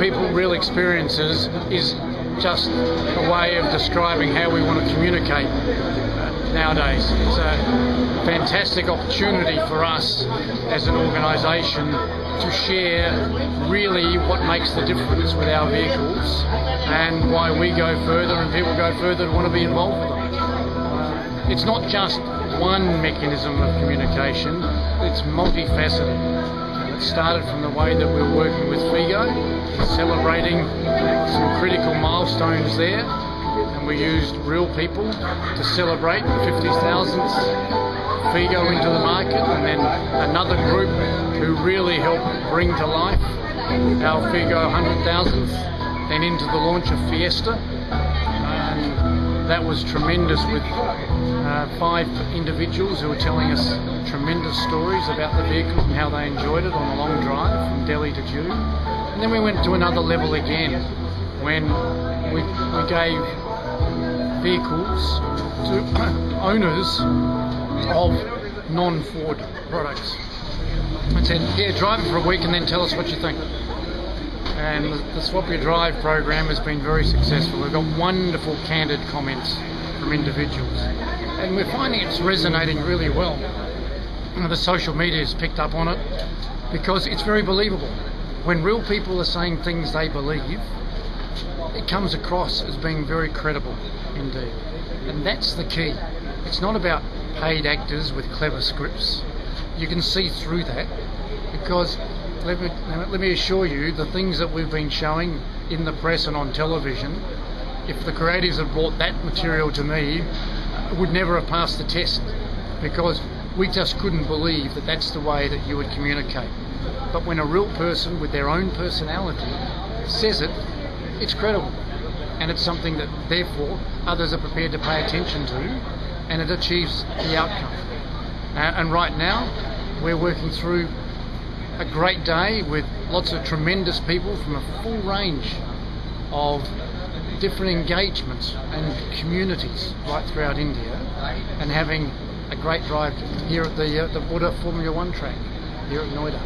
people, real experiences is just a way of describing how we want to communicate nowadays. It's a fantastic opportunity for us as an organisation to share really what makes the difference with our vehicles and why we go further and people go further to want to be involved with them. It's not just one mechanism of communication, it's multifaceted. It started from the way that we're working with Figo, celebrating some critical milestones there, and we used real people to celebrate the 50,000th Figo into the market, and then another group who really helped bring to life our Figo 100,000th, then into the launch of Fiesta. That was tremendous, with 5 individuals who were telling us tremendous stories about the vehicle and how they enjoyed it on a long drive from Delhi to Kew. And then we went to another level again when we gave vehicles to owners of non-Ford products and said, yeah, drive it for a week and then tell us what you think. And the Swap Your Drive program has been very successful. We've got wonderful candid comments from individuals, and we're finding it's resonating really well. The social media has picked up on it because it's very believable. When real people are saying things they believe, it comes across as being very credible indeed. And that's the key. It's not about paid actors with clever scripts. You can see through that, because let me assure you, the things that we've been showing in the press and on television, if the creatives had brought that material to me, would never have passed the test, because we just couldn't believe that that's the way that you would communicate. But when a real person with their own personality says it, it's credible, and it's something that therefore others are prepared to pay attention to, and it achieves the outcome. And right now we're working through a great day with lots of tremendous people from a full range of different engagements and communities right throughout India, and having a great drive here at the Water Formula One track here at Noida.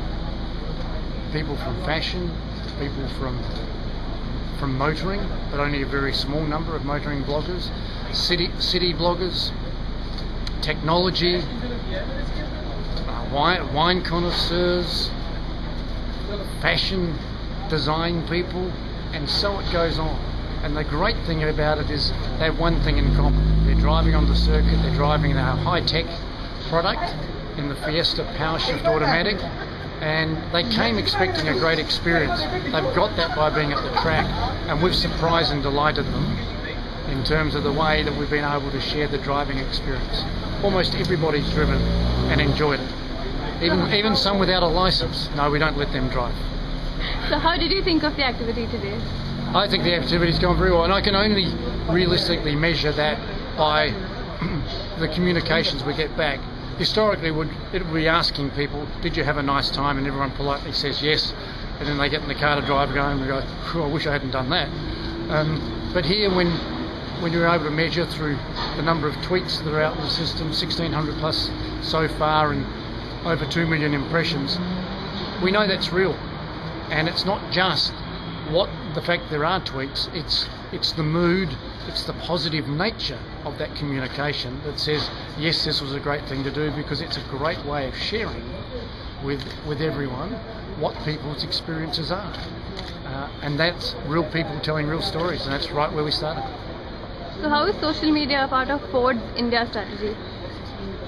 People from fashion, people from motoring, but only a very small number of motoring bloggers, city bloggers, technology, wine connoisseurs, fashion design people, and so it goes on. And the great thing about it is they have one thing in common. They're driving on the circuit, they're driving our high-tech product in the Fiesta Power Shift Automatic, and they came expecting a great experience. They've got that by being at the track, and we've surprised and delighted them in terms of the way that we've been able to share the driving experience. Almost everybody's driven and enjoyed it. Even some without a license. No, we don't let them drive. So how did you think of the activity today? I think the activity's gone very well, and I can only realistically measure that by the communications we get back. Historically, it would be asking people, did you have a nice time? And everyone politely says yes, and then they get in the car to drive home and go, I wish I hadn't done that. But here, when you're able to measure through the number of tweets that are out in the system, 1,600 plus so far, and over 2 million impressions, we know that's real. And it's not just the fact there are tweets, it's the mood, it's the positive nature of that communication that says, yes, this was a great thing to do, because it's a great way of sharing with everyone what people's experiences are. And that's real people telling real stories, and that's right where we started. So how is social media a part of Ford's India strategy?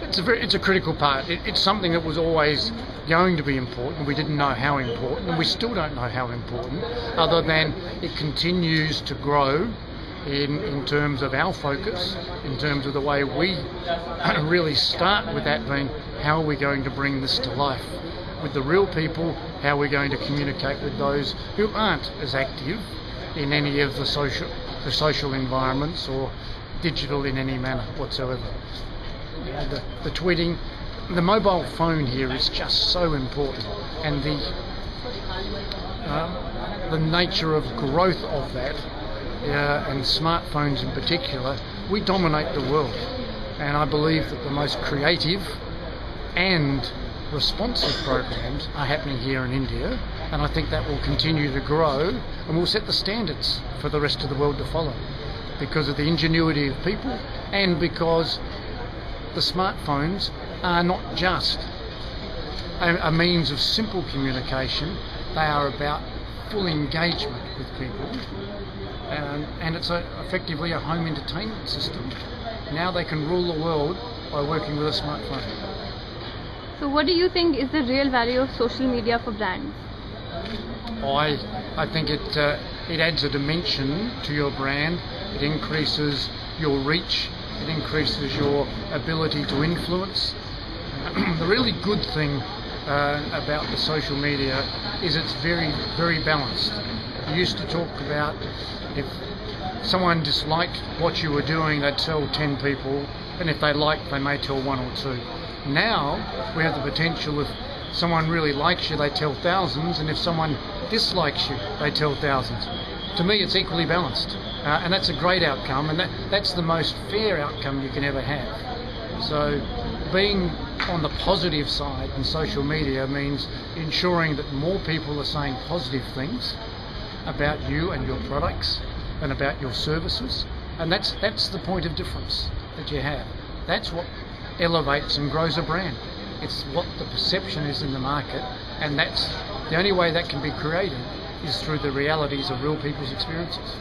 It's a critical part. It's something that was always going to be important. We didn't know how important, and we still don't know how important, other than it continues to grow in terms of our focus, in terms of the way we really start with that being, how are we going to bring this to life with the real people, how we're going to communicate with those who aren't as active in any of the social environments or digital in any manner whatsoever. The tweeting, the mobile phone here is just so important, and the nature of growth of that, and smartphones in particular, we dominate the world. And I believe that the most creative and responsive programs are happening here in India, And I think that will continue to grow and will set the standards for the rest of the world to follow, because of the ingenuity of people and because the smartphones are not just a means of simple communication. They are about full engagement with people, and it's effectively a home entertainment system. Now they can rule the world by working with a smartphone. So what do you think is the real value of social media for brands? I think it adds a dimension to your brand. It increases your reach. It increases your ability to influence. The really good thing about the social media is it's very, very balanced. You used to talk about if someone disliked what you were doing, they'd tell 10 people, and if they liked, they may tell 1 or 2. Now we have the potential, if someone really likes you, they tell thousands, and if someone dislikes you, they tell thousands. To me, it's equally balanced, and that's a great outcome, and that's the most fair outcome you can ever have. So being on the positive side in social media means ensuring that more people are saying positive things about you and your products and about your services, and that's the point of difference that you have. That's what elevates and grows a brand. It's what the perception is in the market, and that's the only way that can be created is through the realities of real people's experiences.